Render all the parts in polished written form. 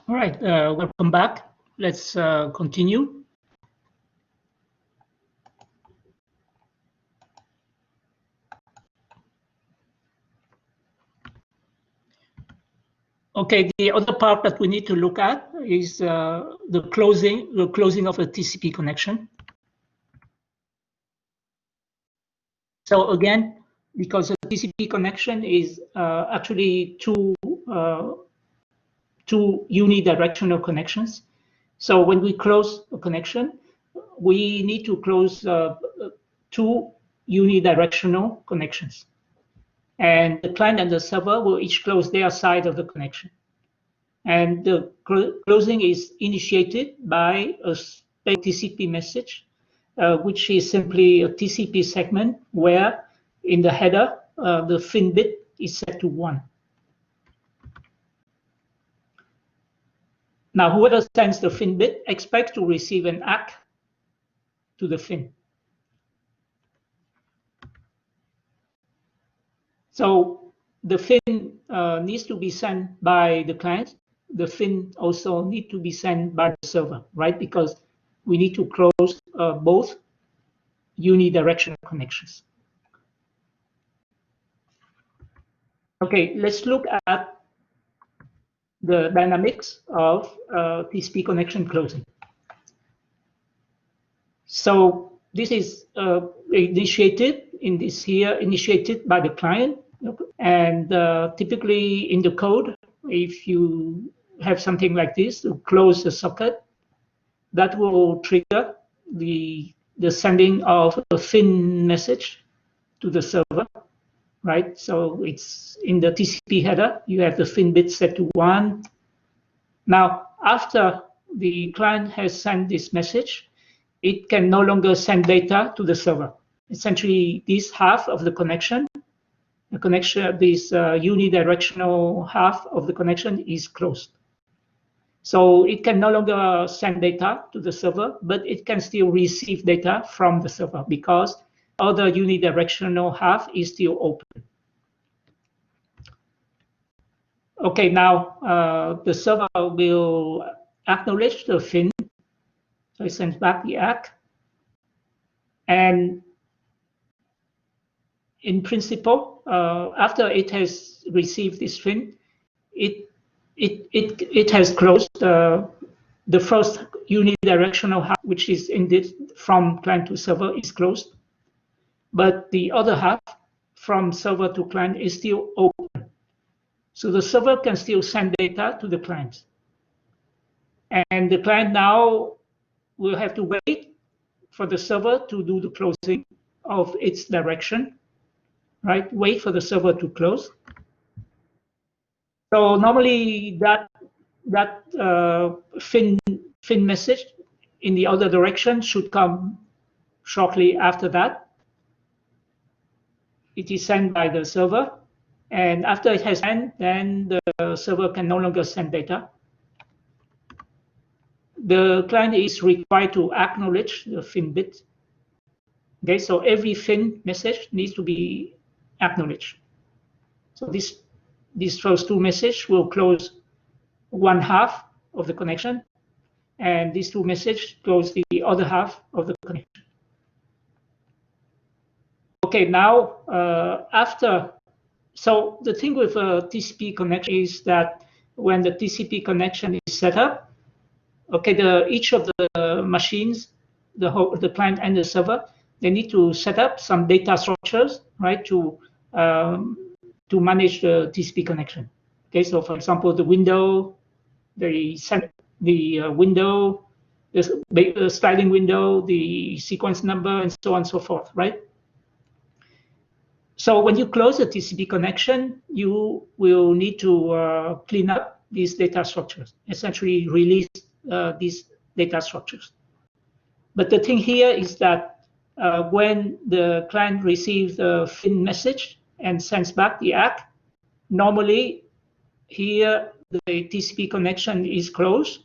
All right, welcome back. Let's continue. Okay, the other part that we need to look at is the closing of a TCP connection. So again, because a TCP connection is actually two unidirectional connections. So when we close a connection, we need to close two unidirectional connections. And the client and the server will each close their side of the connection. And the closing is initiated by a TCP message, which is simply a TCP segment where in the header, the FIN bit is set to 1. Now, whoever sends the FIN bit expects to receive an ACK to the FIN. So the FIN needs to be sent by the client. The FIN also needs to be sent by the server, right? Because we need to close both unidirectional connections. Okay, let's look at the dynamics of TCP connection closing. So this is initiated by the client, and typically in the code, if you have something like this to close the socket, that will trigger the sending of a FIN message to the server. Right, so it's in the TCP header, you have the FIN bit set to 1. Now, after the client has sent this message, it can no longer send data to the server. Essentially, this half of the connection, this unidirectional half of the connection is closed. So it can no longer send data to the server, but it can still receive data from the server because other unidirectional half is still open. Okay, now the server will acknowledge the FIN, so it sends back the ACK, and in principle, after it has received this FIN, it has closed the first unidirectional half, which is indeed from client to server, is closed. But the other half from server to client is still open. So the server can still send data to the client. And the client now will have to wait for the server to do the closing of its direction, right? Wait for the server to close. So normally that FIN message in the other direction should come shortly after that. It is sent by the server, and after it has sent, then the server can no longer send data. The client is required to acknowledge the FIN bit. Okay, so every FIN message needs to be acknowledged. So these first two messages will close one half of the connection, and these two messages close the other half of the connection. Okay, now so the thing with a TCP connection is that when the TCP connection is set up, okay, each of the machines, the client and the server, they need to set up some data structures, right, to manage the TCP connection. Okay, so for example, the window, the sliding window, the sequence number, and so on and so forth, right? So when you close a TCP connection, you will need to clean up these data structures, essentially release these data structures. But the thing here is that when the client receives the FIN message and sends back the ACK, normally here the TCP connection is closed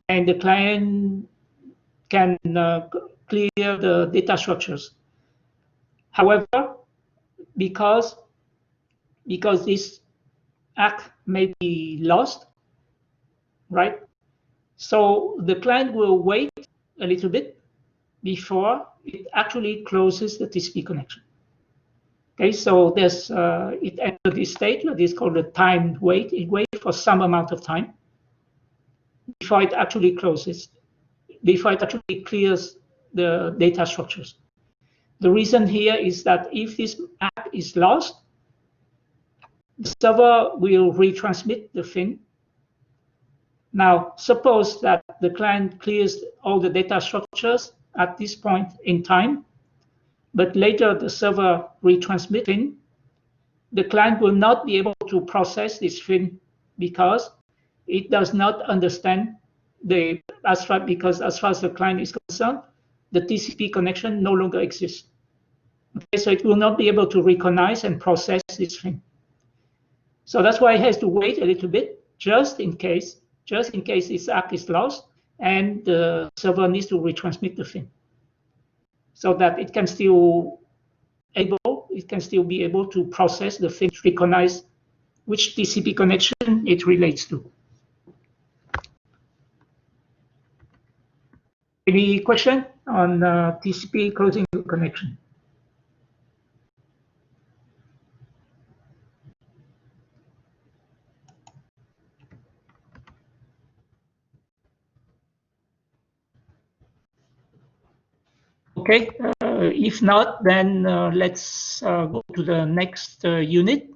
and the client can clear the data structures. However, because this ACK may be lost, right? So the client will wait a little bit before it actually closes the TCP connection. Okay, so there's it enters this state that is called a timed wait. It waits for some amount of time before it actually closes, before it actually clears the data structures. The reason here is that if this app is lost, the server will retransmit the FIN. Now, suppose that the client clears all the data structures at this point in time, but later the server retransmits FIN. The client will not be able to process this FIN because it does not understand as far as the client is concerned, the TCP connection no longer exists. Okay, so it will not be able to recognize and process this FIN. So that's why it has to wait a little bit, just in case this app is lost and the server needs to retransmit the FIN, so that it can still be able to process the FIN, recognize which TCP connection it relates to. Any question on TCP closing the connection? Okay, if not, then let's go to the next unit.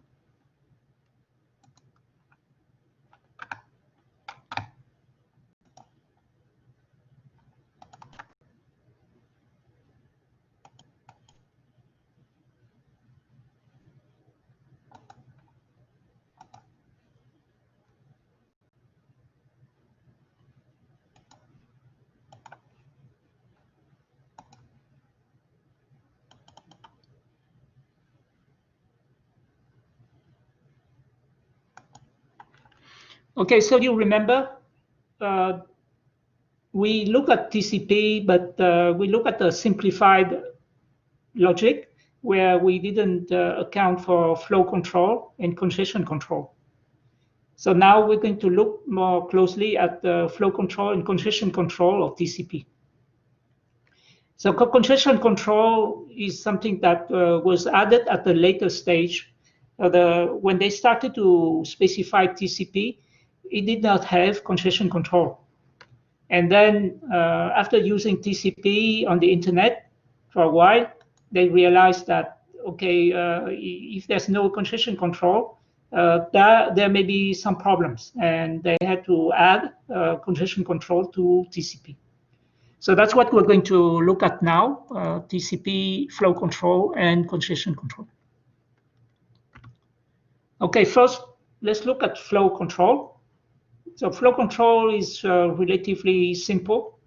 Okay, so you remember we look at TCP, but we look at the simplified logic where we didn't account for flow control and congestion control. So now we're going to look more closely at the flow control and congestion control of TCP. So congestion control is something that was added at the later stage. When they started to specify TCP, it did not have congestion control. And then after using TCP on the internet for a while, they realized that, okay, if there's no congestion control, there may be some problems. And they had to add congestion control to TCP. So that's what we're going to look at now, TCP flow control and congestion control. Okay, first, let's look at flow control. So flow control is relatively simple.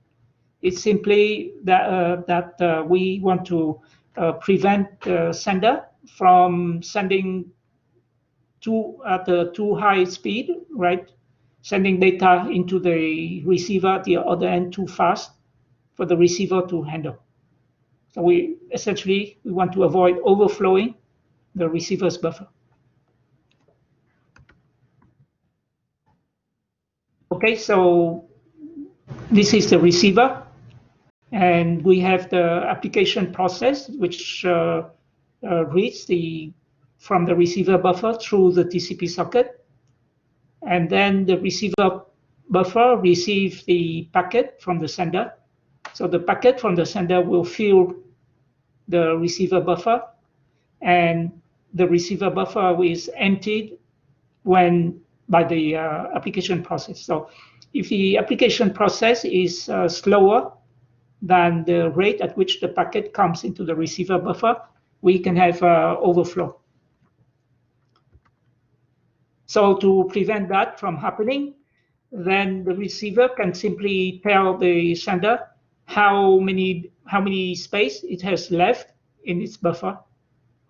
It's simply that we want to prevent the sender from sending at a too high speed, right? Sending data into the receiver at the other end too fast for the receiver to handle. So we want to avoid overflowing the receiver's buffer. Okay, so this is the receiver, and we have the application process, which reads from the receiver buffer through the TCP socket, and then the receiver buffer receives the packet from the sender. So the packet from the sender will fill the receiver buffer, and the receiver buffer is emptied by the application process. So if the application process is slower than the rate at which the packet comes into the receiver buffer, we can have overflow. So to prevent that from happening, then the receiver can simply tell the sender how many space it has left in its buffer.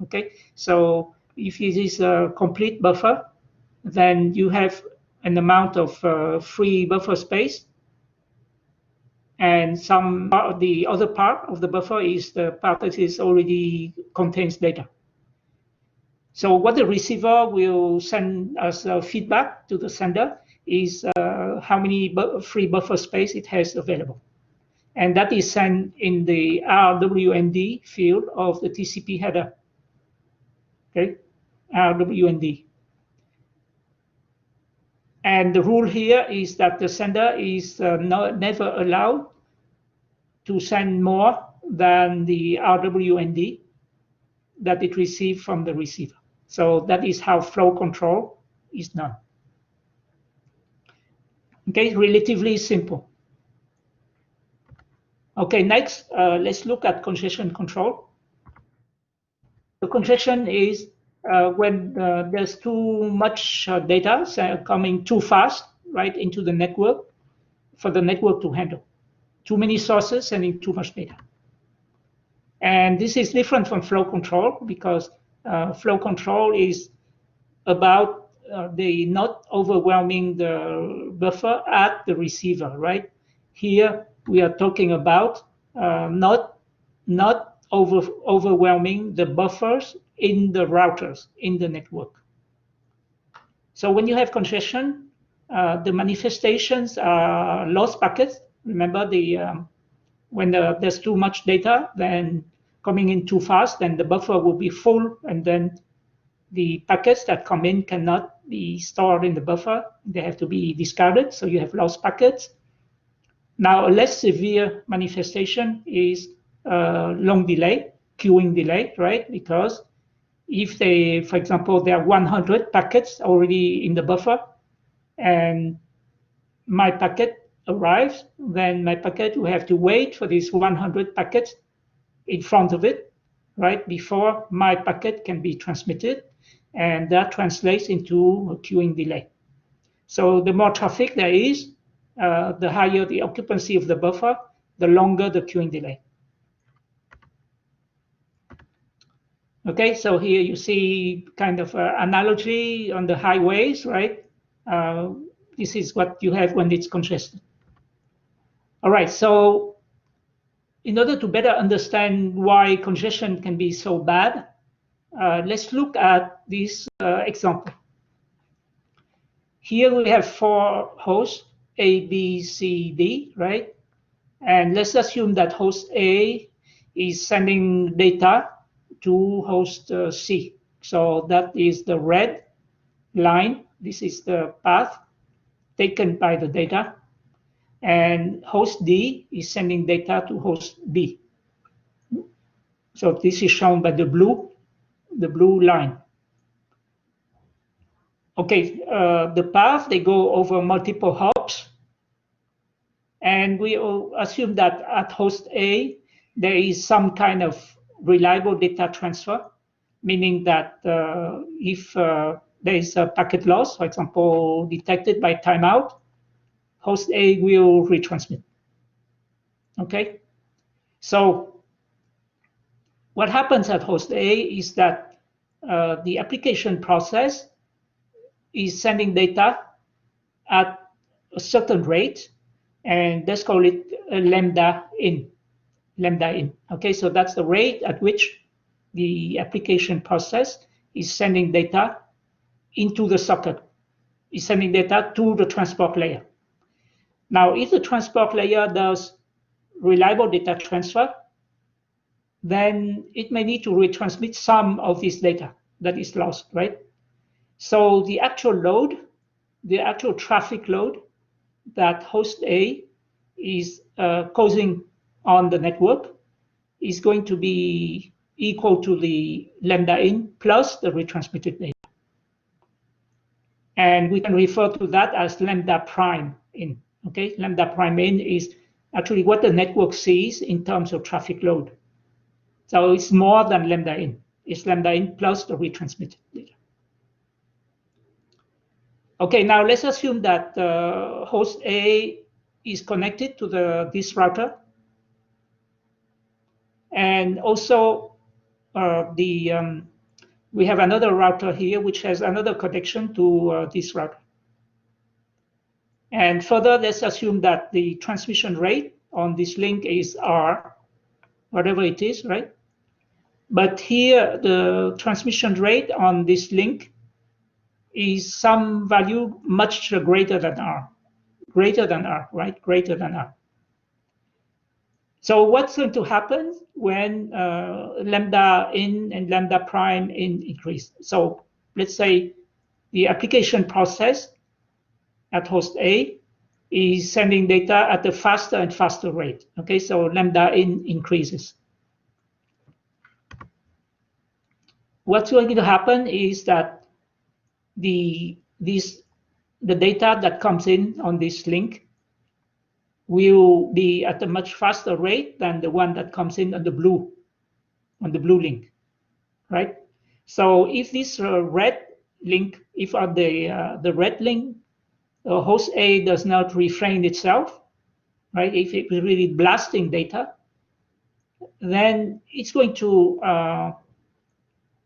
Okay, so if it is a complete buffer, then you have an amount of free buffer space, and the other part of the buffer is the part that is already contains data. So what the receiver will send as feedback to the sender is how many free buffer space it has available. And that is sent in the RWND field of the TCP header. Okay, RWND. And the rule here is that the sender is never allowed to send more than the RWND that it received from the receiver. So that is how flow control is done. Okay, relatively simple. Okay, next, let's look at congestion control. The congestion is when there's too much data coming too fast, right, into the network for the network to handle. Too many sources sending too much data. And this is different from flow control because flow control is about the not overwhelming the buffer at the receiver, right? Here we are talking about not overwhelming the buffers in the routers in the network. So when you have congestion, the manifestations are lost packets. Remember, when there's too much data, then coming in too fast, then the buffer will be full, and then the packets that come in cannot be stored in the buffer. They have to be discarded, so you have lost packets. Now, a less severe manifestation is long delay, queuing delay, right? Because if they, for example, there are 100 packets already in the buffer, and my packet arrives, then my packet will have to wait for these 100 packets in front of it, right, before my packet can be transmitted, and that translates into a queuing delay. So the more traffic there is, the higher the occupancy of the buffer, the longer the queuing delay. Okay, so here you see kind of an analogy on the highways, right? This is what you have when it's congested. All right, so in order to better understand why congestion can be so bad, let's look at this example. Here we have 4 hosts, A, B, C, D, right? And let's assume that host A is sending data to host C. So that is the red line. This is the path taken by the data. And host D is sending data to host B. So this is shown by the blue line. Okay, the path, they go over multiple hops. And we assume that at host A, there is some kind of reliable data transfer, meaning that if there is a packet loss, for example, detected by timeout, host A will retransmit. Okay, so what happens at host A is that the application process is sending data at a certain rate, and let's call it lambda in. Okay, so that's the rate at which the application process is sending data into the socket, is sending data to the transport layer. Now, if the transport layer does reliable data transfer, then it may need to retransmit some of this data that is lost, right? So the actual load, the actual traffic load that host A is causing on the network is going to be equal to the lambda in plus the retransmitted data. And we can refer to that as lambda prime in. Okay, lambda prime in is actually what the network sees in terms of traffic load. So it's more than lambda in. It's lambda in plus the retransmitted data. Okay, now let's assume that host A is connected to this router. And also we have another router here which has another connection to this router. And further, let's assume that the transmission rate on this link is R, whatever it is, right? But here, the transmission rate on this link is some value much greater than R, right? Greater than R. So what's going to happen when lambda in and lambda prime in increase? So let's say the application process at host A is sending data at a faster and faster rate. Okay, so lambda in increases. What's going to happen is that the data that comes in on this link will be at a much faster rate than the one that comes in on the blue link, right? So if this red link, if on the red link, host A does not refrain itself, right? If it's really blasting data, then it's going to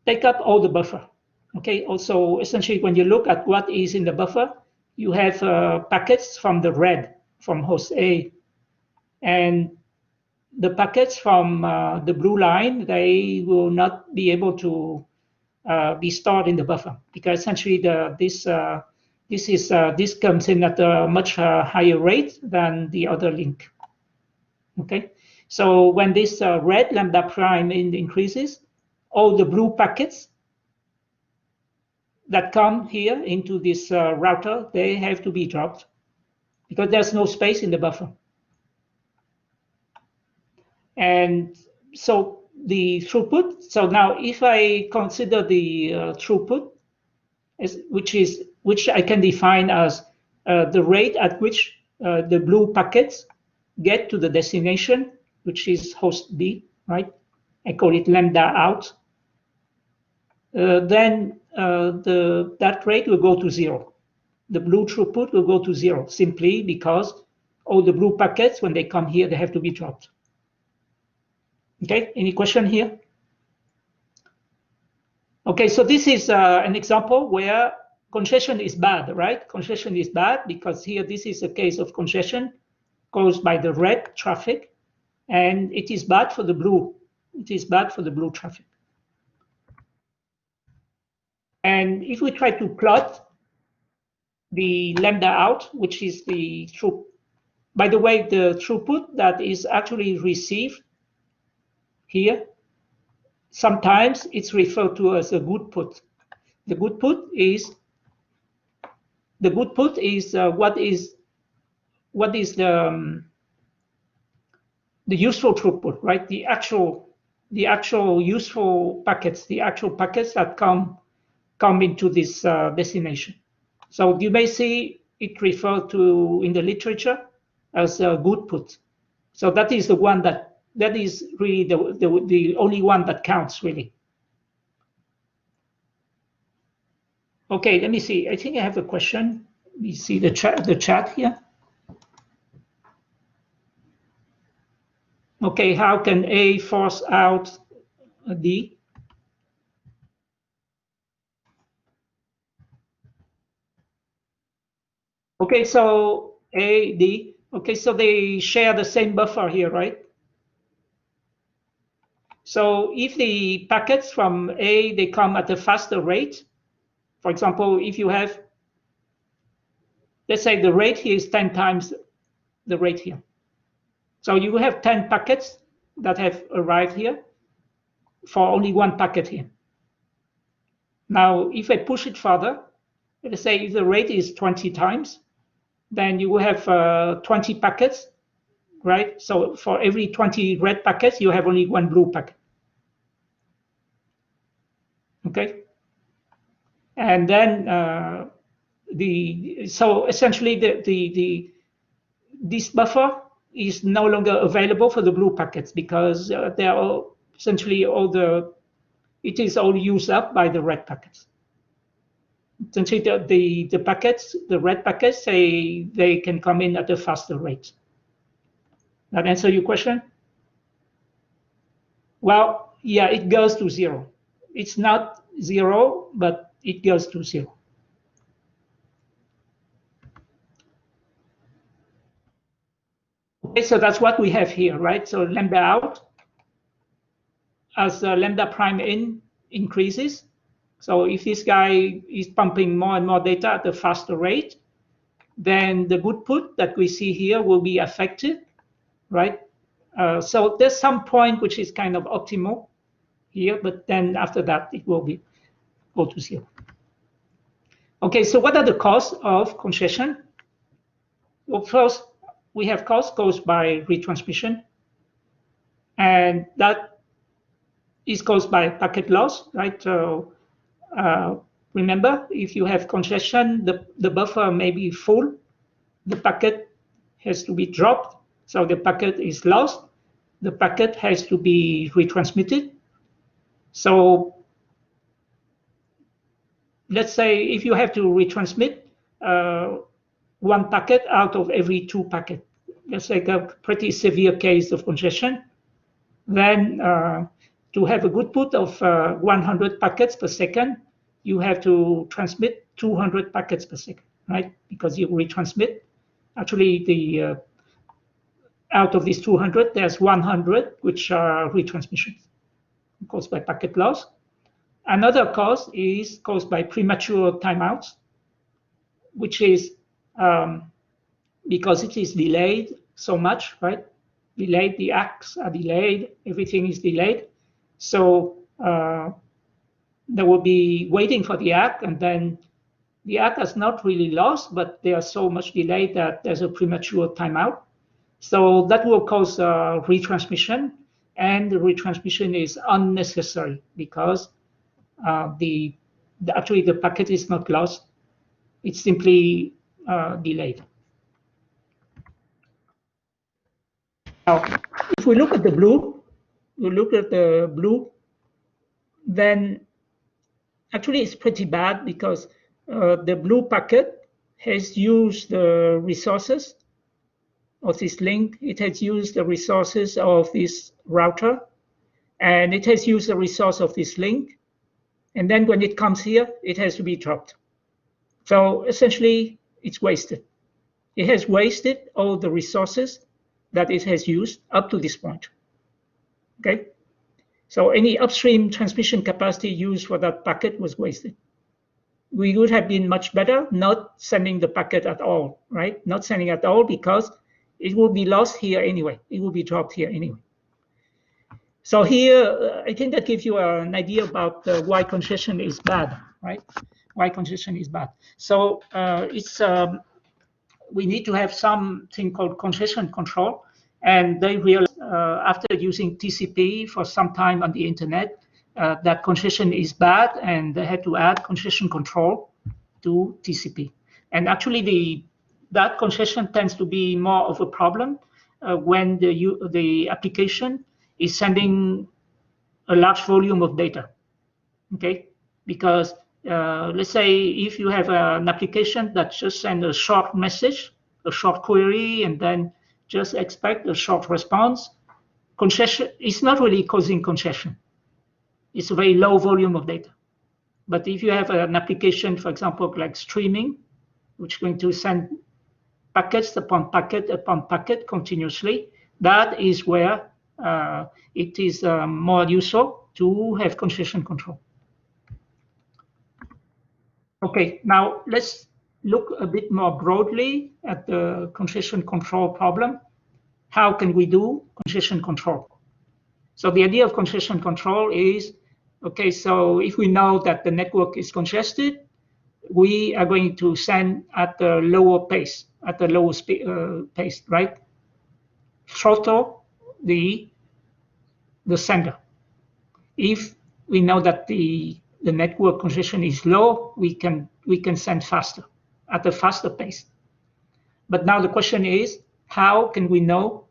take up all the buffer. Okay. Also, essentially, when you look at what is in the buffer, you have packets from the red from host A, and the packets from the blue line, they will not be able to be stored in the buffer, because essentially this comes in at a much higher rate than the other link. Okay, so when this red lambda prime increases, all the blue packets that come here into this router, they have to be dropped because there's no space in the buffer. And so the throughput, so now if I consider the throughput, which I can define as the rate at which the blue packets get to the destination, which is host B, right? I call it lambda out. Then that rate will go to 0. The blue throughput will go to 0 simply because all the blue packets, when they come here, they have to be dropped. Okay, any question here? Okay, so this is an example where congestion is bad, right? Congestion is bad because here this is a case of congestion caused by the red traffic, and it is bad for the blue. It is bad for the blue traffic. And if we try to plot the lambda out, which is the throughput, by the way, the throughput that is actually received here, sometimes it's referred to as a good put. The good put is what is the useful throughput, right? The actual useful packets, the actual packets that come into this destination. So you may see it referred to in the literature as a good put. So that is the one that is really the only one that counts, really. Okay, let me see. I think I have a question. Let me see the chat here. Okay, how can A force out D? Okay, so A, D. Okay, so they share the same buffer here, right? So if the packets from A, they come at a faster rate, for example, if you have, let's say the rate here is 10 times the rate here. So you have 10 packets that have arrived here for only one packet here. Now, if I push it further, let's say if the rate is 20 times, then you will have 20 packets, right? So for every 20 red packets, you have only one blue packet. Okay. And then so essentially this buffer is no longer available for the blue packets because they are essentially it is all used up by the red packets. Essentially, the packets, the red packets, they can come in at a faster rate. That answer your question? Well, yeah, it goes to 0. It's not 0, but it goes to 0. Okay, so that's what we have here, right? So lambda out, as lambda prime in increases, So if this guy is pumping more and more data at a faster rate, then the output that we see here will be affected, right? So there's some point which is kind of optimal here, but then after that it will be go to zero. Okay, so what are the costs of congestion? Well, first we have cost caused by retransmission, and that is caused by packet loss, right? So remember, if you have congestion, the buffer may be full, the packet has to be dropped, so the packet is lost, the packet has to be retransmitted. So let's say if you have to retransmit one packet out of every two packets, that's like a pretty severe case of congestion, then to have a good put of 100 packets per second, you have to transmit 200 packets per second, right? Because you retransmit. Actually, the out of these 200, there's 100 which are retransmissions caused by packet loss. Another cause is caused by premature timeouts, which is because it is delayed so much, right? Delayed, the acts are delayed, everything is delayed. So they will be waiting for the act, and then the act is not really lost, but they are so much delayed that there's a premature timeout. So that will cause retransmission, and the retransmission is unnecessary because actually the packet is not lost, it's simply delayed. Now, if we look at the blue, then actually it's pretty bad because the blue packet has used the resources of this link, it has used the resources of this router, and it has used the resource of this link. And then when it comes here, it has to be dropped. So essentially, it's wasted. It has wasted all the resources that it has used up to this point. Okay? So any upstream transmission capacity used for that packet was wasted. We would have been much better not sending the packet at all, right? Not sending at all because it will be lost here anyway. It will be dropped here anyway. So here, I think that gives you an idea about why congestion is bad, right? Why congestion is bad. So we need to have something called congestion control, and they realized after using TCP for some time on the internet that congestion is bad, and they had to add congestion control to TCP. And actually, that congestion tends to be more of a problem when the application is sending a large volume of data, okay? Because let's say if you have an application that just sends a short message, a short query, and then just expect a short response, congestion is not really causing congestion. It's a very low volume of data. But if you have an application, for example, like streaming, which is going to send packets upon packet upon packet continuously, that is where it is more useful to have congestion control. Okay, now let's look a bit more broadly at the congestion control problem. How can we do congestion control? So the idea of congestion control is, okay, so if we know that the network is congested, we are going to send at the lower pace, at the lowest pace, right? Throttle the sender. If we know that the network congestion is low, we can send faster, at a faster pace. But now the question is, how can we know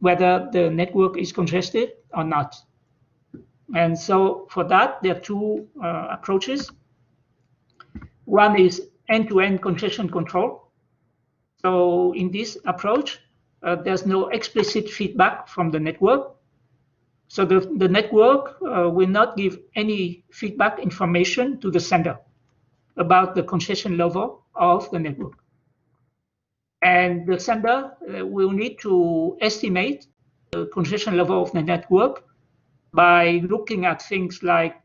whether the network is congested or not? And so for that, there are two approaches. One is end-to-end congestion control. So in this approach, there's no explicit feedback from the network. So the network will not give any feedback information to the sender about the congestion level of the network. And the sender will need to estimate the congestion level of the network by looking at things like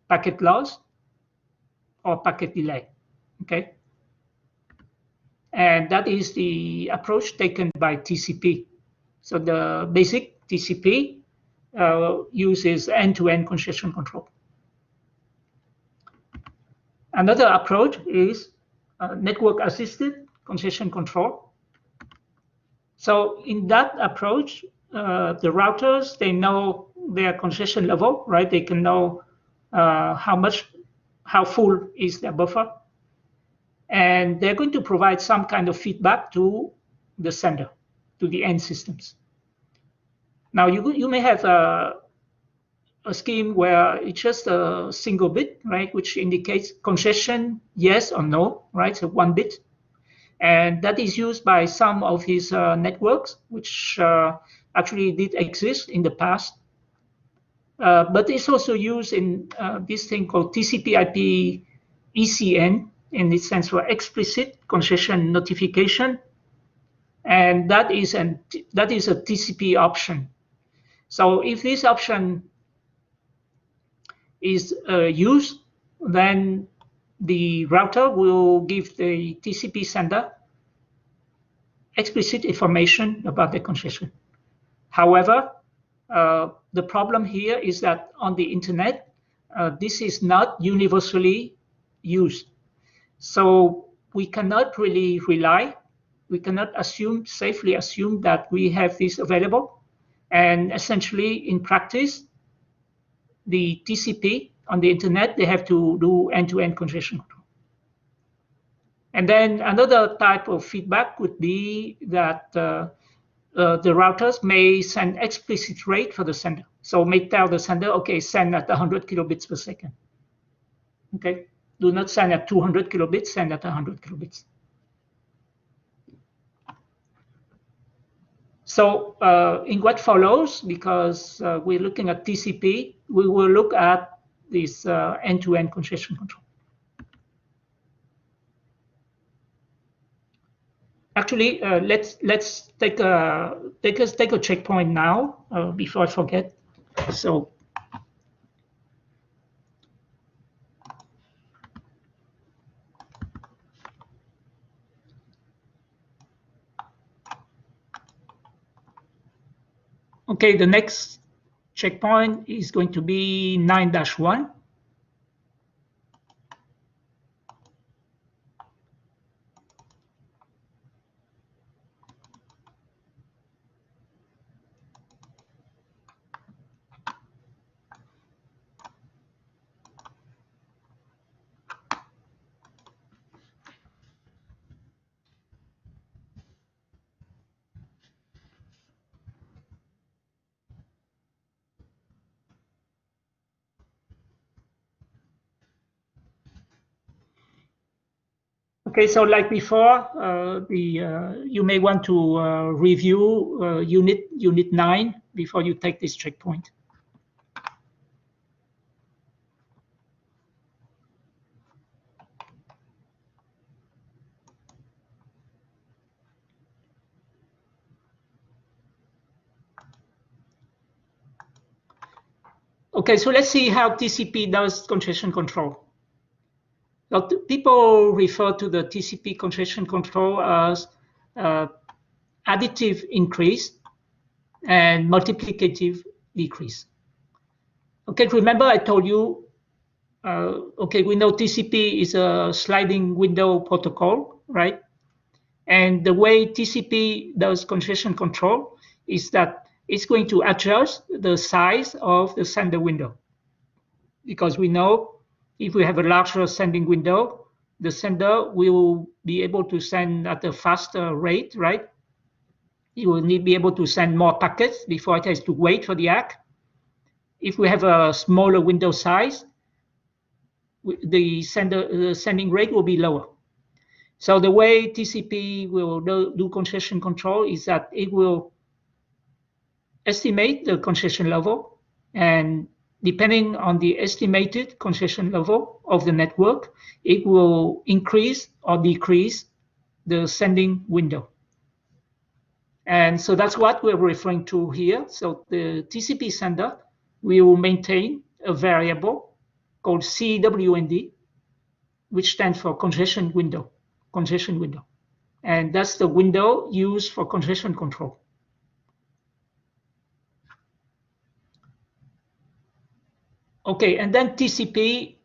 packet loss or packet delay. Okay, and that is the approach taken by TCP. So the basic TCP uses end-to-end congestion control. Another approach is network-assisted congestion control. So in that approach, the routers, they know their congestion level, right? They can know how full is their buffer, and they're going to provide some kind of feedback to the sender, to the end systems. Now you may have a scheme where it's just a single bit, right, which indicates congestion yes or no, right? So 1 bit, and that is used by some of these networks, which actually did exist in the past. But it's also used in this thing called TCP/IP ECN, and it stands for explicit congestion notification, and that is a TCP option. So if this option is used, then the router will give the TCP sender explicit information about the congestion. However, the problem here is that on the internet, this is not universally used. So we cannot really we cannot safely assume that we have this available. And essentially, in practice, the TCP on the internet, they have to do end-to-end congestion control. And then another type of feedback would be that the routers may send explicit rate for the sender. So may tell the sender, okay, send at 100 kilobits per second. Okay, do not send at 200 kilobits, send at 100 kilobits. So in what follows, because we're looking at TCP, we will look at this end-to-end congestion control. Actually, let's take a checkpoint now before I forget. So okay, the next checkpoint is going to be 9-1. Okay, so like before, you may want to review unit 9 before you take this checkpoint. Okay, so let's see how TCP does congestion control. Now, people refer to the TCP congestion control as additive increase and multiplicative decrease. Okay, remember I told you, okay, we know TCP is a sliding window protocol, right? And the way TCP does congestion control is that it's going to adjust the size of the sender window. Because we know if we have a larger sending window, the sender will be able to send at a faster rate, right? It will be able to send more packets before it has to wait for the ACK. If we have a smaller window size, the sending rate will be lower. So the way TCP will do congestion control is that it will estimate the congestion level, and depending on the estimated congestion level of the network, it will increase or decrease the sending window. And so that's what we're referring to here. So the TCP sender will maintain a variable called CWND, which stands for congestion window. And that's the window used for congestion control. Okay, and then TCP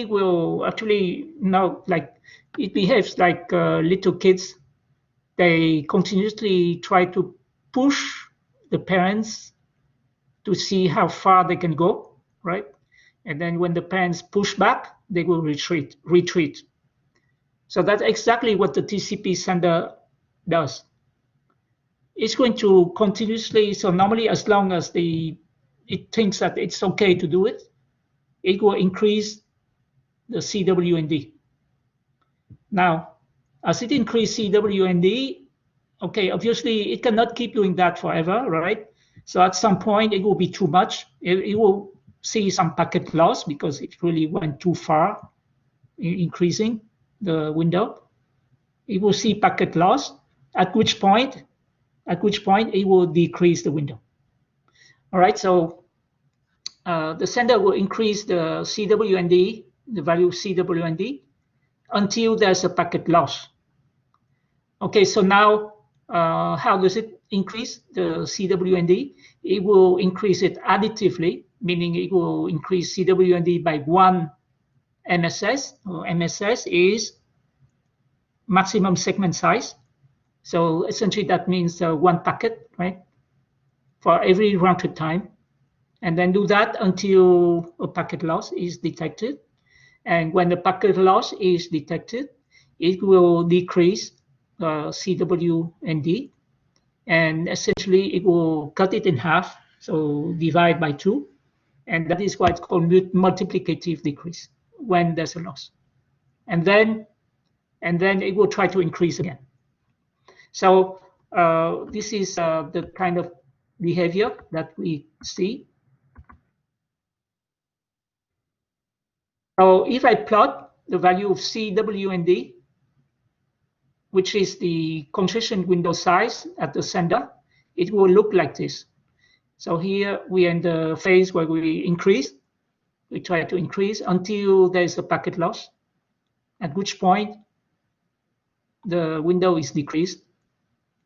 will actually now, like, it behaves like little kids. They continuously try to push the parents to see how far they can go, right? And then when the parents push back, they will retreat. So that's exactly what the TCP sender does. It's going to continuously, so normally as long as it thinks that it's okay to do it, it will increase the CWND. Now, as it increases CWND, okay, obviously it cannot keep doing that forever, right? So at some point it will be too much. It will see some packet loss because it really went too far, increasing the window. It will see packet loss, at which point it will decrease the window. All right, so the sender will increase the CWND, the value of CWND, until there's a packet loss. Okay, so now how does it increase the CWND? It will increase it additively, meaning it will increase CWND by 1 MSS, or MSS is maximum segment size. So essentially that means 1 packet, right, for every round trip time. And then do that until a packet loss is detected. And when the packet loss is detected, it will decrease CWND, and essentially it will cut it in half, so divide by 2, and that is why it's called multiplicative decrease when there's a loss. And then it will try to increase again. So this is the kind of behavior that we see. So if I plot the value of CWND, which is the congestion window size at the sender, it will look like this. So here we are in the phase where we increase. We try to increase until there's a packet loss, at which point the window is decreased,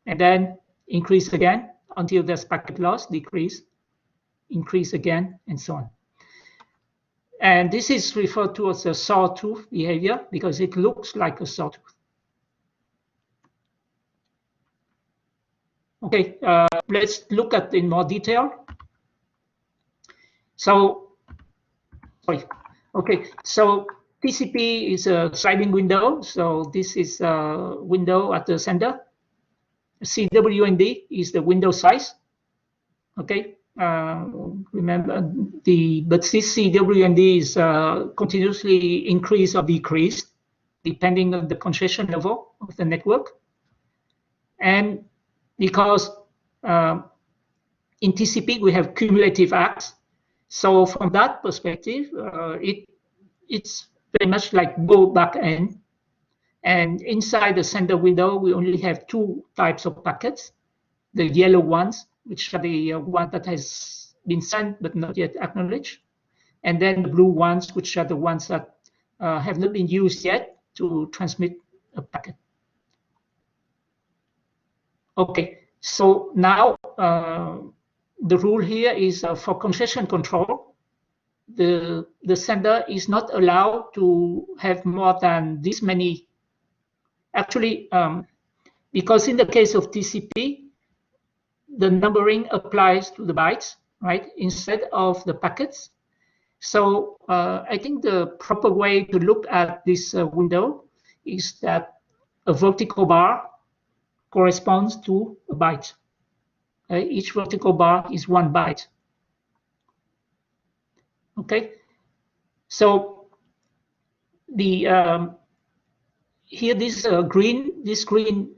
and then increase again until there's packet loss, decrease, increase again, and so on. And this is referred to as a sawtooth behavior because it looks like a sawtooth. Okay, let's look at in more detail. So, sorry. Okay, so TCP is a sliding window. So this is a window at the sender. CWND is the window size. Okay, remember but this CWND is continuously increase or decrease depending on the congestion level of the network. And because in TCP we have cumulative acts, so from that perspective, it's very much like go back N. And inside the sender window, we only have 2 types of packets: the yellow ones, which are the one that has been sent but not yet acknowledged, and then the blue ones, which are the ones that have not been used yet to transmit a packet. Okay, so now the rule here is for congestion control, the sender is not allowed to have more than this many. Actually, because in the case of TCP, the numbering applies to the bytes, right, instead of the packets. So I think the proper way to look at this window is that a vertical bar corresponds to a byte. Each vertical bar is 1 byte. Okay, so the here this green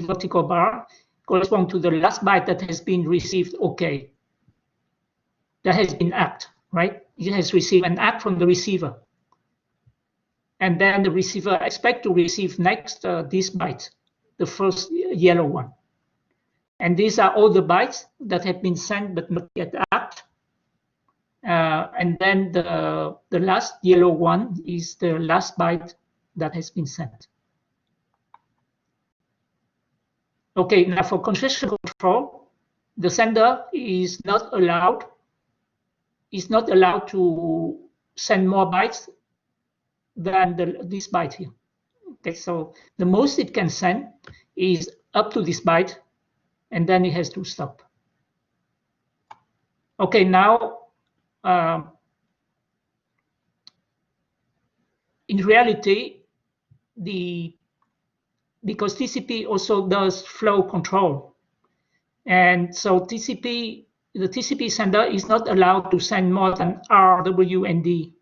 vertical bar corresponds to the last byte that has been received. Okay, that has been ACK, right? It has received an ACK from the receiver, and then the receiver expects to receive next this byte, the first yellow one. And these are all the bytes that have been sent but not yet ACKed. and then the last yellow one is the last byte that has been sent. Okay, now for congestion control, the sender is not allowed to send more bytes than this byte here. Okay, so the most it can send is up to this byte, and then it has to stop. Okay, now in reality, because TCP also does flow control, and so the TCP sender is not allowed to send more than RWND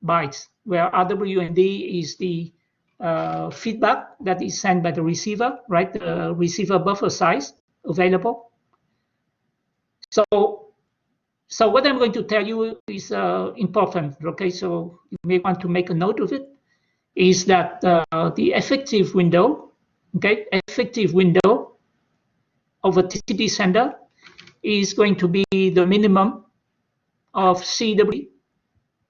bytes, where RWND is the feedback that is sent by the receiver, right? The receiver buffer size available. So what I'm going to tell you is important, okay? So you may want to make a note of it, is that the effective window, okay, effective window of a TCP sender is going to be the minimum of CW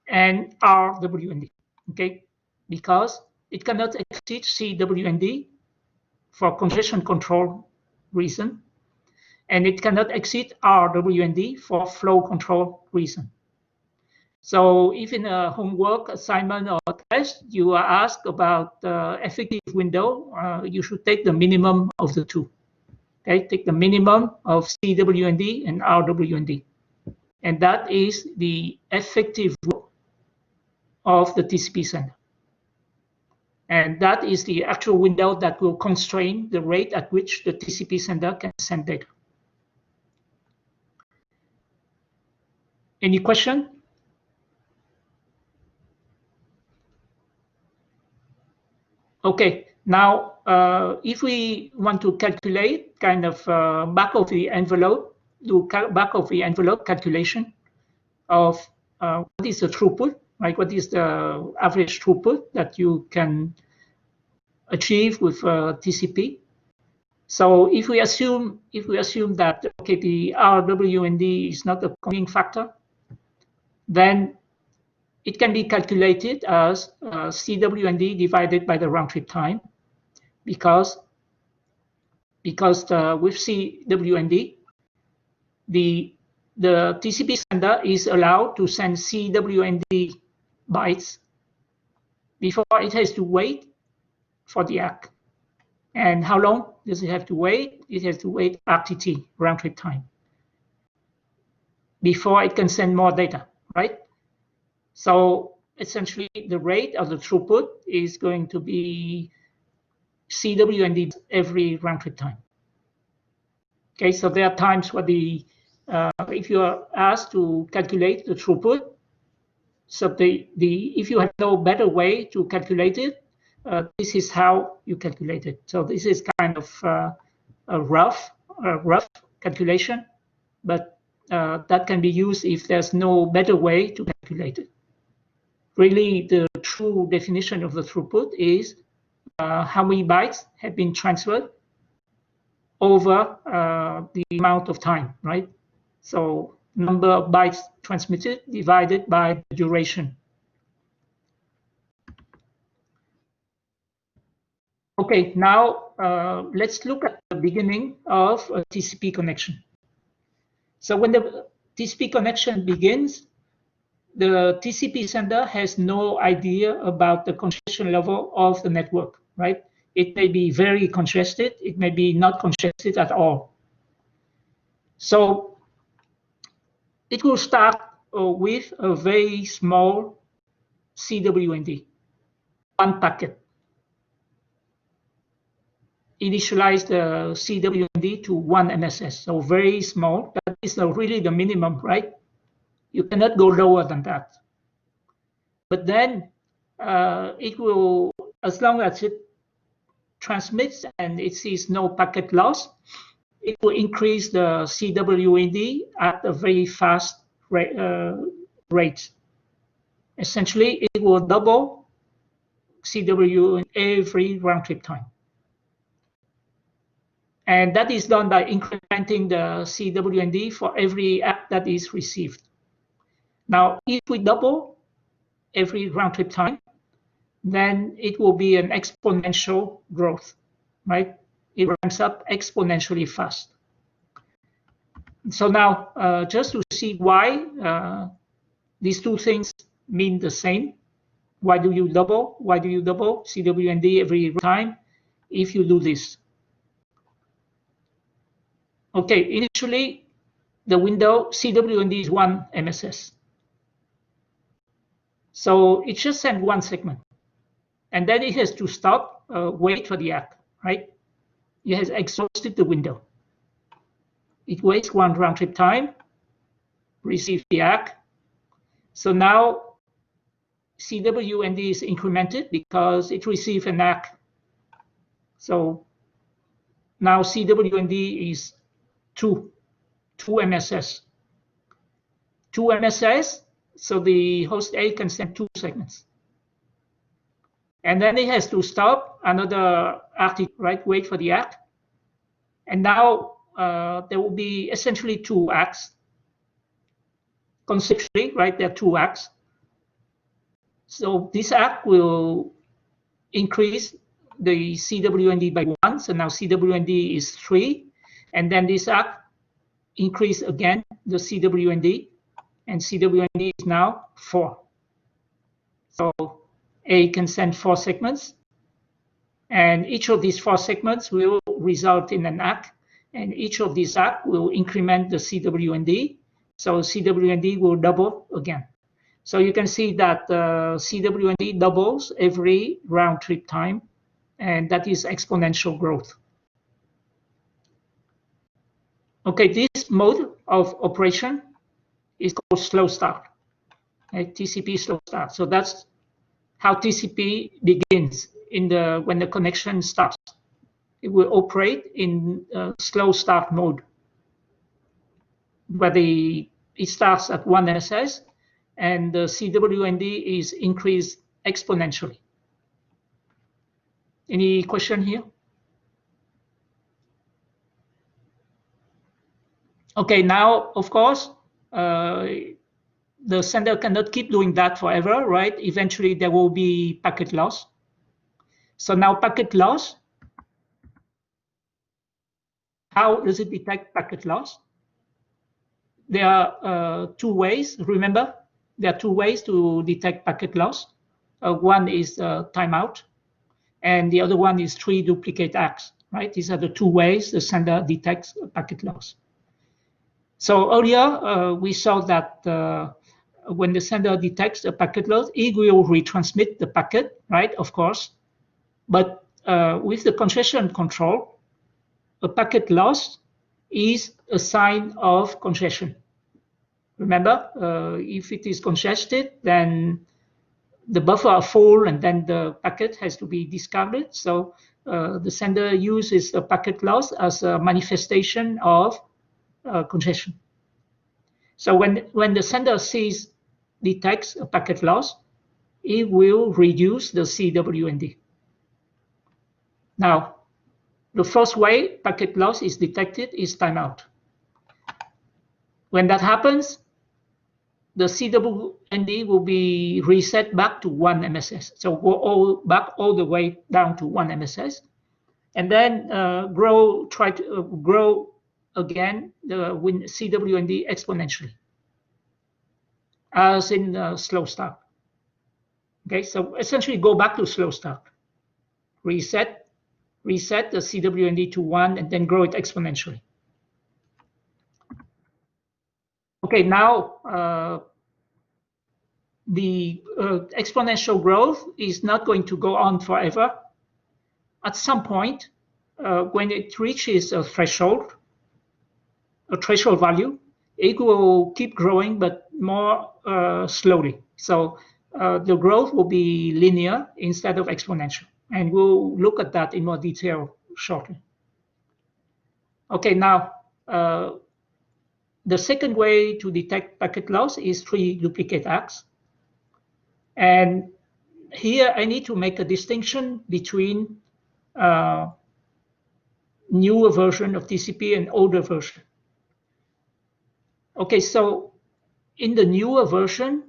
and RWND, okay? Because it cannot exceed CWND for congestion control reason, and it cannot exceed RWND for flow control reason. So if in a homework assignment or test you are asked about the effective window, you should take the minimum of the two. Okay, take the minimum of CWND and RWND. And that is the effective window of the TCP sender. And that is the actual window that will constrain the rate at which the TCP sender can send data. Any question? Okay, now if we want to calculate kind of back of the envelope, do back of the envelope calculation of what is the throughput, right? What is the average throughput that you can achieve with TCP? So if we assume that okay, the RWND is not a constraining factor, then it can be calculated as CWND divided by the round trip time, because with CWND, the TCP sender is allowed to send CWND bytes before it has to wait for the ACK. And how long does it have to wait? It has to wait RTT, round trip time, before it can send more data, right? So essentially the rate of the throughput is going to be CWND every round trip time. Okay, so there are times where if you are asked to calculate the throughput, so if you have no better way to calculate it, this is how you calculate it. So this is kind of a rough calculation, but that can be used if there's no better way to calculate it. Really, the true definition of the throughput is how many bytes have been transferred over the amount of time, right? So number of bytes transmitted divided by the duration. Okay, now let's look at the beginning of a TCP connection. So when the TCP connection begins, the TCP sender has no idea about the congestion level of the network, right? It may be very congested, it may be not congested at all. So it will start with a very small CWND, one packet. Initialize the CWND to 1 MSS, so very small. That is really the minimum, right? You cannot go lower than that. But then it will, as long as it transmits and it sees no packet loss, it will increase the CWND at a very fast rate. Essentially, it will double CW in every round trip time. And that is done by incrementing the CWND for every app that is received. Now, if we double every round trip time, then it will be an exponential growth, right? It ramps up exponentially fast. So now, just to see why these two things mean the same, why do you double? Why do you double CWND every time if you do this? Okay, initially, the window CWND is 1 MSS. So it just sent one segment. And then it has to stop, wait for the ACK, right? It has exhausted the window. It waits one round trip time, receives the ACK. So now CWND is incremented because it received an ACK. So now CWND is 2 MSS. 2 MSS, so the host A can send 2 segments. And then it has to stop another ACK, right? Wait for the ACK. And now there will be essentially 2 ACKs. Conceptually, right, there are 2 ACKs. So this ACK will increase the CWND by 1. So now CWND is 3. And then this ACK increase again the CWND. And CWND is now 4. So A can send 4 segments. And each of these 4 segments will result in an ACK. And each of these ACK will increment the CWND. So CWND will double again. So you can see that CWND doubles every round trip time. And that is exponential growth. Okay, this mode of operation is called slow start, okay? TCP slow start. So that's how TCP begins when the connection starts. It will operate in slow start mode, where it starts at 1 MSS and the CWND is increased exponentially. Any question here? Okay, now, of course, the sender cannot keep doing that forever, right? Eventually, there will be packet loss. So now packet loss, how does it detect packet loss? There are 2 ways. Remember, there are 2 ways to detect packet loss. One is timeout, and the other one is 3 duplicate ACKs, right? These are the 2 ways the sender detects packet loss. So earlier, we saw that when the sender detects a packet loss, it will retransmit the packet, right? Of course. But with the congestion control, a packet loss is a sign of congestion. Remember, if it is congested, then the buffer are full and then the packet has to be discarded. So the sender uses the packet loss as a manifestation of congestion. So when the sender detects a packet loss, it will reduce the CWND. Now, the first way packet loss is detected is timeout. When that happens, the CWND will be reset back to 1 MSS. So go back all the way down to 1 MSS. And then try to grow again the CWND exponentially, as in slow start. Okay, so essentially go back to slow start. Reset the CWND to 1 and then grow it exponentially. Okay, now the exponential growth is not going to go on forever. At some point, when it reaches a threshold value, it will keep growing, but more slowly. So the growth will be linear instead of exponential. And we'll look at that in more detail shortly. Okay, now the second way to detect packet loss is 3 duplicate ACKs. And here I need to make a distinction between newer version of TCP and older version. Okay, so in the newer version,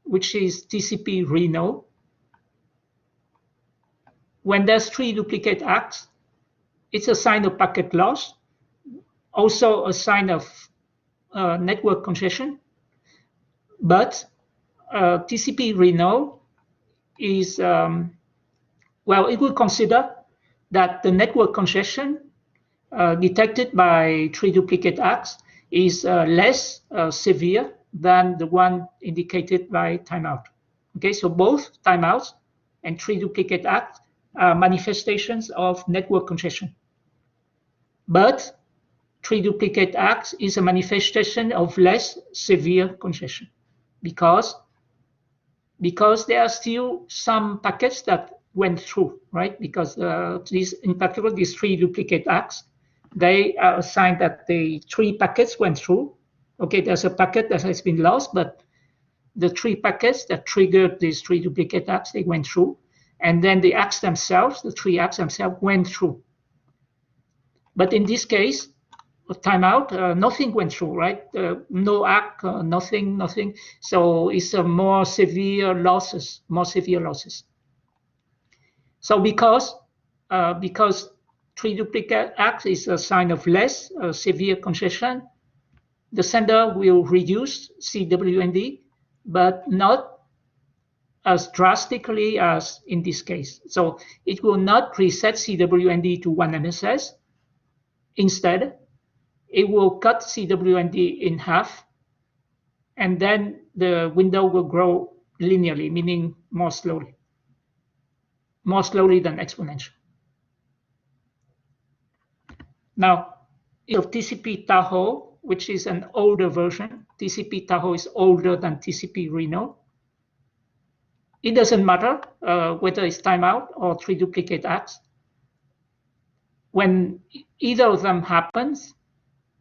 which is TCP Reno, when there's 3 duplicate acts, it's a sign of packet loss, also a sign of network congestion. But TCP Reno is, well, it will consider that the network congestion detected by 3 duplicate acts is less severe than the one indicated by timeout. Okay, so both timeouts and 3 duplicate acts are manifestations of network congestion. But 3 duplicate acts is a manifestation of less severe congestion because there are still some packets that went through, right? Because in particular, these 3 duplicate acts, they are assigned that the 3 packets went through. Okay, there's a packet that has been lost, but the 3 packets that triggered these 3 duplicate acts, they went through. And then the acts themselves, the 3 acts themselves went through. But in this case, timeout, nothing went through, right? No act, nothing. So it's more severe losses. So because 3 duplicate acts is a sign of less severe congestion, the sender will reduce CWND, but not as drastically as in this case. So it will not reset CWND to 1 MSS. Instead, it will cut CWND in half, and then the window will grow linearly, meaning more slowly than exponential. Now, of TCP Tahoe, which is an older version, TCP Tahoe is older than TCP Reno. It doesn't matter whether it's timeout or 3 duplicate acts. When either of them happens,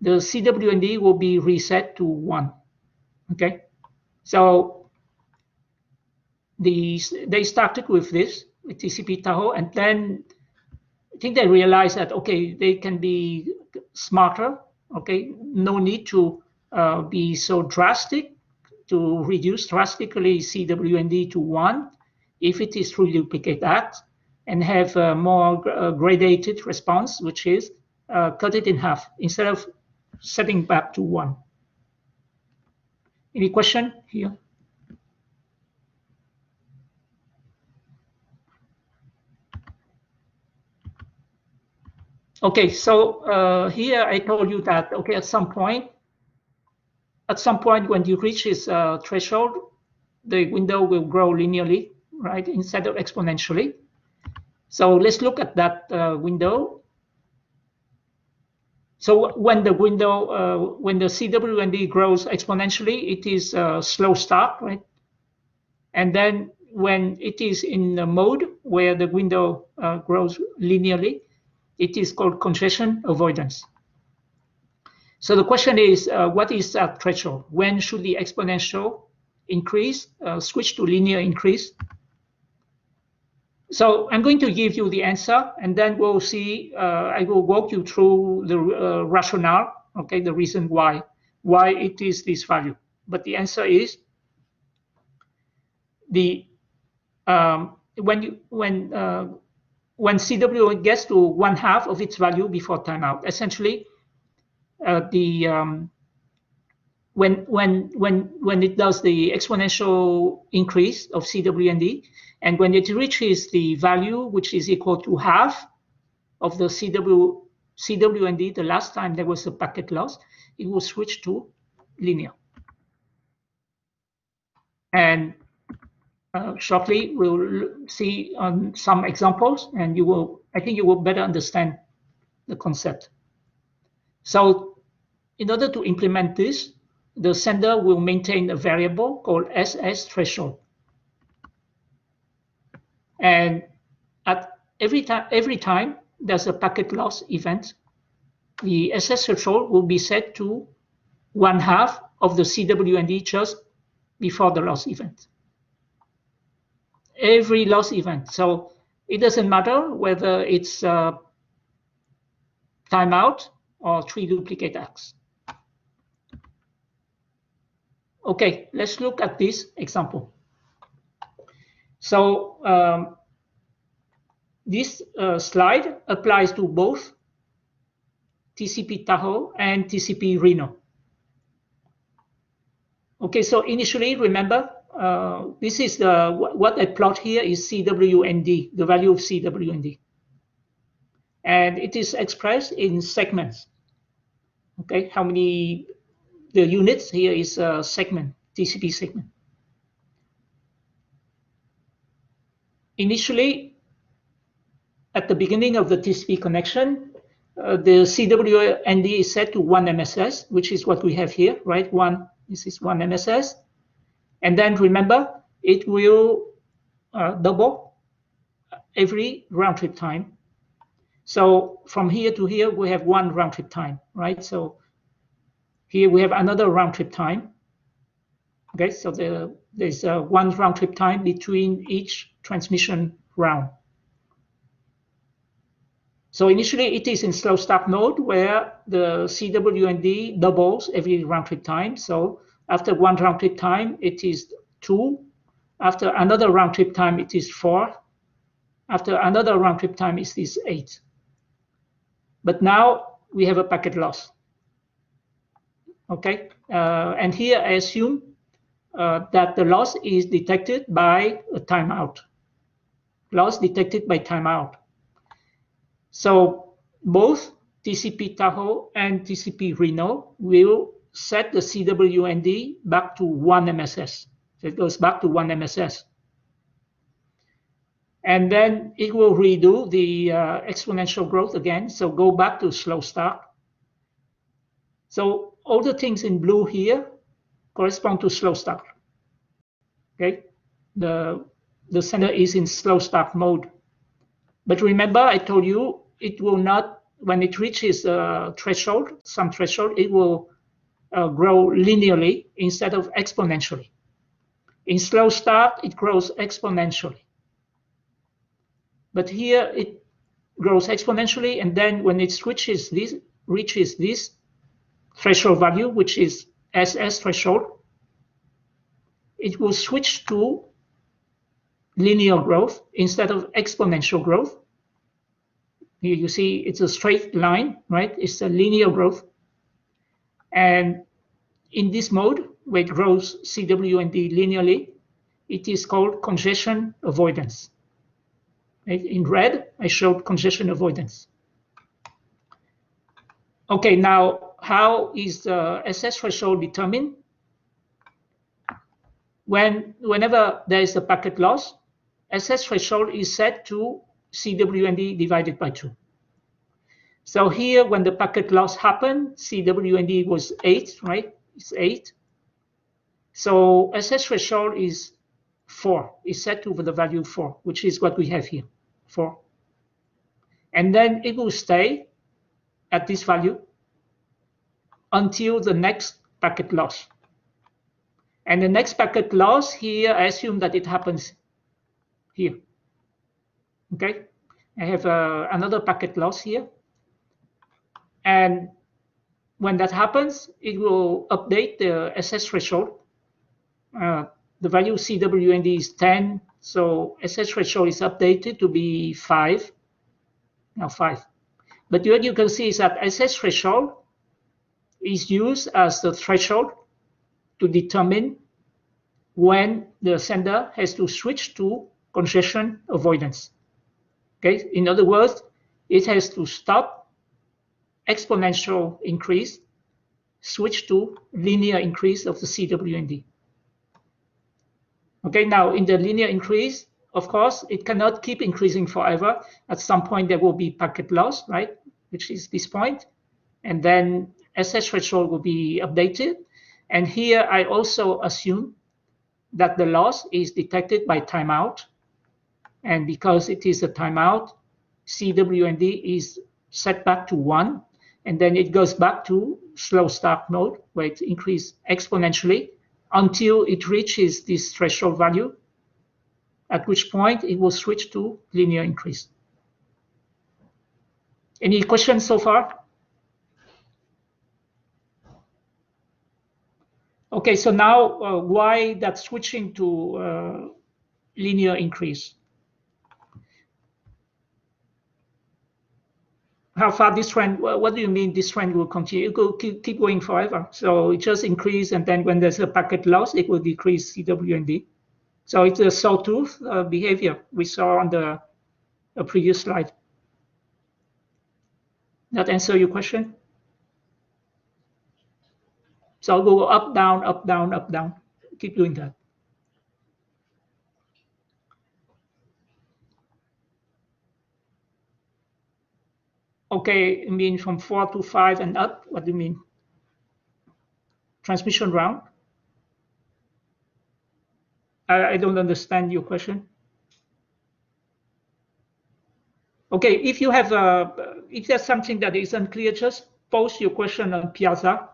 the CWND will be reset to 1. Okay, so they started with this, with TCP Tahoe, and then I think they realized that, okay, they can be smarter. Okay, no need to be so drastic to reduce drastically CWND to 1 if it is 3 duplicate acts, and have a more gradated response, which is cut it in half instead of setting back to 1. Any question here? Okay, so here I told you that, okay, at some point when you reach this threshold, the window will grow linearly, right, instead of exponentially. So let's look at that window. So when the window, when the CWND grows exponentially, it is a slow start, right? And then when it is in the mode where the window grows linearly, it is called congestion avoidance. So the question is, what is that threshold? When should the exponential increase switch to linear increase? So I'm going to give you the answer, and then we'll see. I will walk you through the rationale, okay, the reason why it is this value. But the answer is the when CW gets to 1/2 of its value before timeout, essentially when it does the exponential increase of CWND, and when it reaches the value which is equal to half of the CWND, the last time there was a packet loss, it will switch to linear. And shortly we'll see on some examples, and I think you will better understand the concept. So in order to implement this, the sender will maintain a variable called SS threshold. And at every time there's a packet loss event, the SS threshold will be set to 1/2 of the CWND just before the loss event. Every loss event. So it doesn't matter whether it's timeout or 3 duplicate acts. Okay, let's look at this example. So this slide applies to both TCP Tahoe and TCP Reno. Okay, so initially, remember, this is what I plot here is CWND, the value of CWND. And it is expressed in segments. Okay, how many, the units here is a segment, TCP segment. Initially, at the beginning of the TCP connection, the CWND is set to 1 MSS, which is what we have here, right? This is 1 MSS. And then remember, it will double every round trip time. So from here to here, we have 1 round trip time, right? So here we have another round trip time. Okay, so there's 1 round trip time between each transmission round. So initially it is in slow start mode where the CWND doubles every round trip time. So after 1 round trip time, it is 2. After another round trip time, it is 4. After another round trip time, it is 8. But now we have a packet loss. Okay, and here I assume that the loss is detected by a timeout. Loss detected by timeout. So both TCP Tahoe and TCP Reno will set the CWND back to 1 MSS. So it goes back to 1 MSS. And then it will redo the exponential growth again. So go back to slow start. So all the things in blue here correspond to slow start. Okay, the sender is in slow start mode. But remember, I told you it will not, when it reaches a threshold, some threshold, it will grow linearly instead of exponentially. In slow start, it grows exponentially. But here it grows exponentially, and then when it reaches this threshold value, which is SS threshold, it will switch to linear growth instead of exponential growth. Here you see it's a straight line, right? It's a linear growth. And in this mode, where it grows CWND linearly, it is called congestion avoidance. In red, I showed congestion avoidance. Okay, now how is the SS threshold determined? Whenever there is a packet loss, SS threshold is set to CWND divided by 2. So here, when the packet loss happened, CWND was 8, right? It's 8. So SS threshold is 4. It's set to the value 4, which is what we have here, 4. And then it will stay at this value until the next packet loss. And the next packet loss here, I assume that it happens here. Okay, I have another packet loss here. And when that happens, it will update the SS threshold. The value CWND is 10, so SS threshold is updated to be 5. Now 5. But what you can see is that SS threshold is used as the threshold to determine when the sender has to switch to congestion avoidance. Okay, in other words, it has to stop exponential increase, switch to linear increase of the CWND. Okay, now in the linear increase, of course, it cannot keep increasing forever. At some point, there will be packet loss, right, which is this point. And then SS threshold will be updated. And here I also assume that the loss is detected by timeout. And because it is a timeout, CWND is set back to 1. And then it goes back to slow start mode, where it increases exponentially until it reaches this threshold value, at which point it will switch to linear increase. Any questions so far? Okay. Okay, so now why that switching to linear increase? How far this trend, what do you mean this trend will continue? It will keep going forever. So it just increase, and then when there's a packet loss, it will decrease CWND. So it's a sawtooth behavior we saw on the previous slide. That answer your question? So I'll go up, down, up, down, up, down. Keep doing that. Okay, you mean from 4 to 5 and up? What do you mean? Transmission round? I don't understand your question. Okay, if you have if there's something that is unclear, just post your question on Piazza.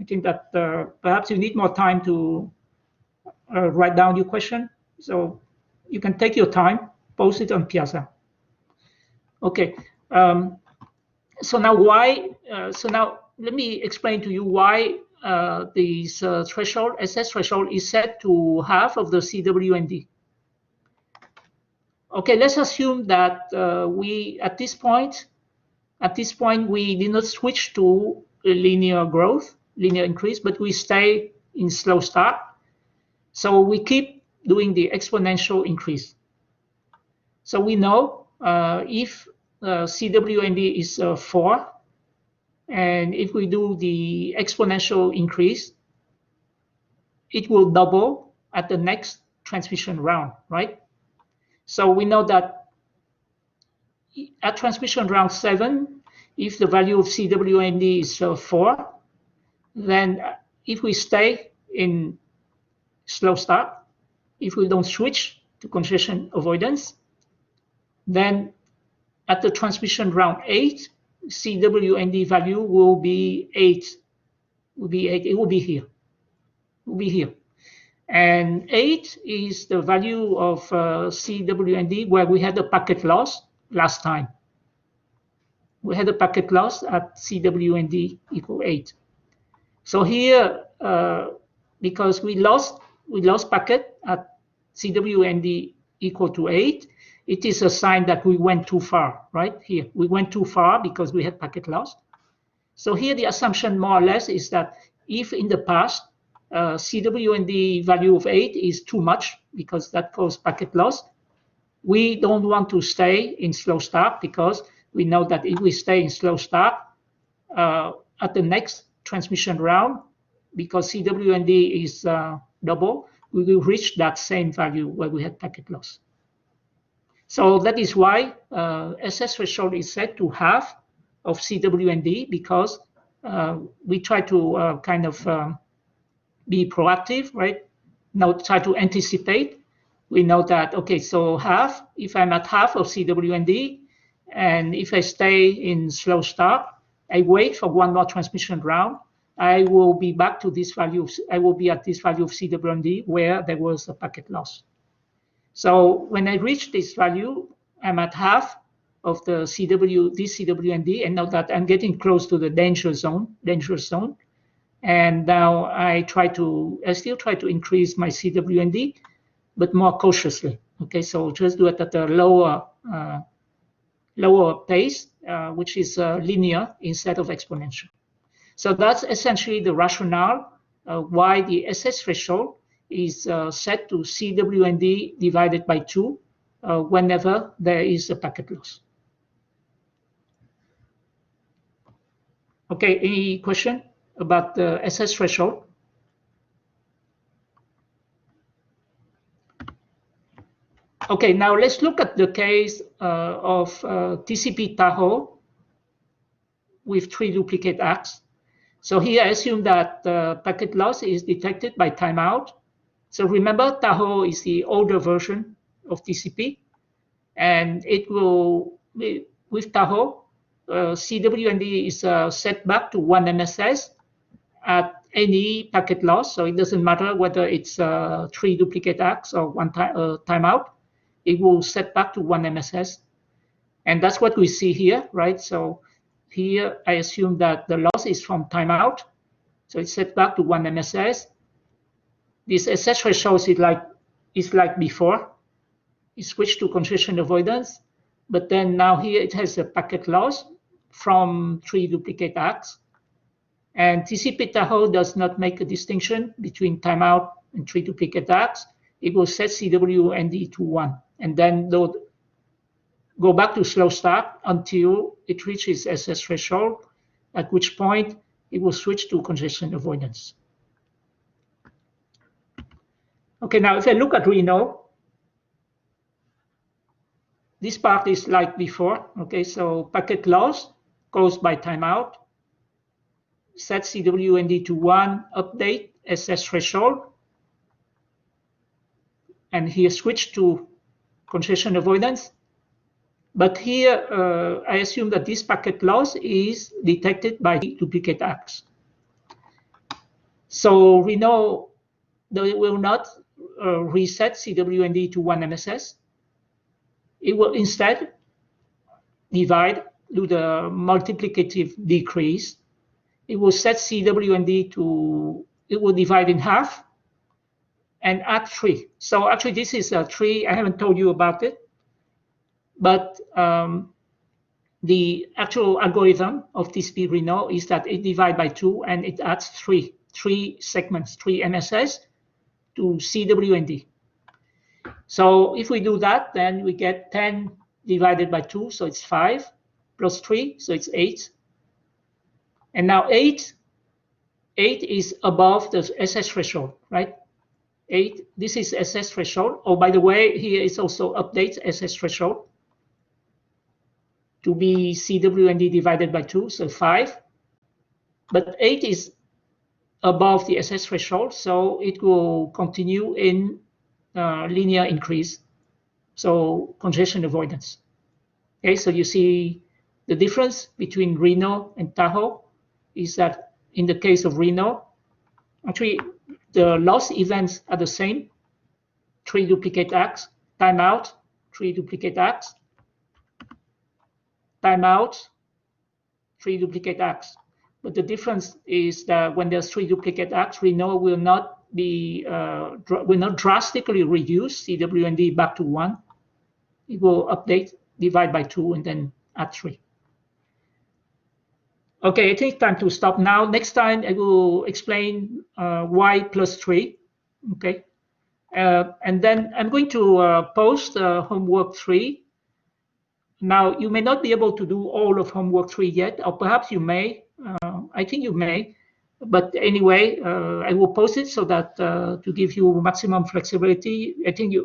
I think that perhaps you need more time to write down your question. So you can take your time, post it on Piazza. Okay. So now why? So now let me explain to you why this threshold, SS threshold, is set to half of the CWND. Okay, let's assume that we at this point we did not switch to linear growth, linear increase, but we stay in slow start. So we keep doing the exponential increase. So we know if CWND is 4, and if we do the exponential increase, it will double at the next transmission round, right? So we know that at transmission round 7, if the value of CWND is 4, then if we stay in slow start, if we don't switch to congestion avoidance, then at the transmission round 8, CWND value will be 8. It will be here. It will be here. And 8 is the value of CWND where we had a packet loss last time. We had a packet loss at CWND equal 8. So here, because we lost packet at CWND equal to 8, it is a sign that we went too far, right? Here, we went too far because we had packet loss. So here the assumption more or less is that if in the past CWND value of 8 is too much because that caused packet loss, we don't want to stay in slow start because we know that if we stay in slow start at the next transmission round, because CWND is double, we will reach that same value where we had packet loss. So that is why SS threshold is set to half of CWND because we try to kind of be proactive, right? Now try to anticipate. We know that, okay, so half, if I'm at half of CWND, and if I stay in slow start, I wait for one more transmission round, I will be back to this value. I will be at this value of CWND where there was a packet loss. So when I reach this value, I'm at half of the this CWND, and now that I'm getting close to the dangerous zone. And now I still try to increase my CWND, but more cautiously. Okay, so just do it at a lower pace, which is linear instead of exponential. So that's essentially the rationale why the SS threshold is set to CWND divided by 2 whenever there is a packet loss. Okay, any question about the SS threshold? Okay, now let's look at the case of TCP Tahoe with 3 duplicate acts. So here I assume that packet loss is detected by timeout. So remember, Tahoe is the older version of TCP, and it will, with Tahoe, CWND is set back to 1 MSS at any packet loss. So it doesn't matter whether it's 3 duplicate acts or one timeout. It will set back to 1 MSS. And that's what we see here, right? So here I assume that the loss is from timeout. So it's set back to 1 MSS. this SS threshold is like before. It switched to congestion avoidance, but then now here it has a packet loss from 3 duplicate acts. And TCP Tahoe does not make a distinction between timeout and 3 duplicate acts. It will set CWND to 1 and then go back to slow start until it reaches SS threshold, at which point it will switch to congestion avoidance. Okay, now if I look at Reno, this part is like before. Okay, so packet loss goes by timeout, set CWND to 1, update SS threshold, and here switch to congestion avoidance. But here, I assume that this packet loss is detected by duplicate acts. So we know that it will not reset CWND to 1 MSS. It will instead divide, do the multiplicative decrease. It will set CWND to, it will divide in half and add 3. So actually this is a 3, I haven't told you about it, but the actual algorithm of TCP Reno is that it divides by 2 and it adds 3 segments, 3 MSS to CWND. So if we do that, then we get 10 divided by 2, so it's 5, plus 3, so it's 8. And now 8 is above the SS threshold, right? 8, this is SS threshold. Oh, by the way, here is also updates SS threshold to be CWND divided by 2, so 5. But 8 is above the SS threshold, so it will continue in linear increase, so congestion avoidance. Okay, so you see the difference between Reno and Tahoe is that in the case of Reno, actually the loss events are the same, 3 duplicate acts, timeout, 3 duplicate acts, timeout, 3 duplicate acts. But the difference is that when there's 3 duplicate acts, Reno will not drastically reduce CWND back to 1. It will update, divide by 2, and then add 3. Okay, I think it's time to stop now. Next time I will explain y plus 3. Okay, and then I'm going to post homework 3. Now, you may not be able to do all of homework 3 yet, or perhaps you may. I think you may. But anyway, I will post it so that to give you maximum flexibility.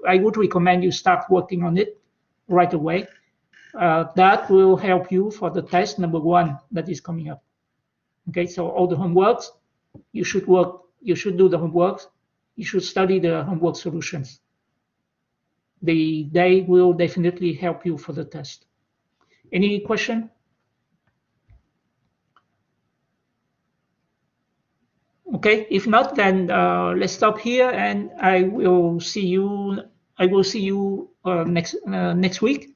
I would recommend you start working on it right away. That will help you for the test number 1 that is coming up. Okay, so all the homeworks, you should do the homeworks. You should study the homework solutions. They will definitely help you for the test. Any question? Okay, if not, then let's stop here, and I will see you. Next week.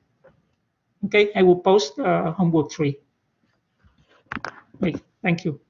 Okay, I will post homework 3. Great, thank you.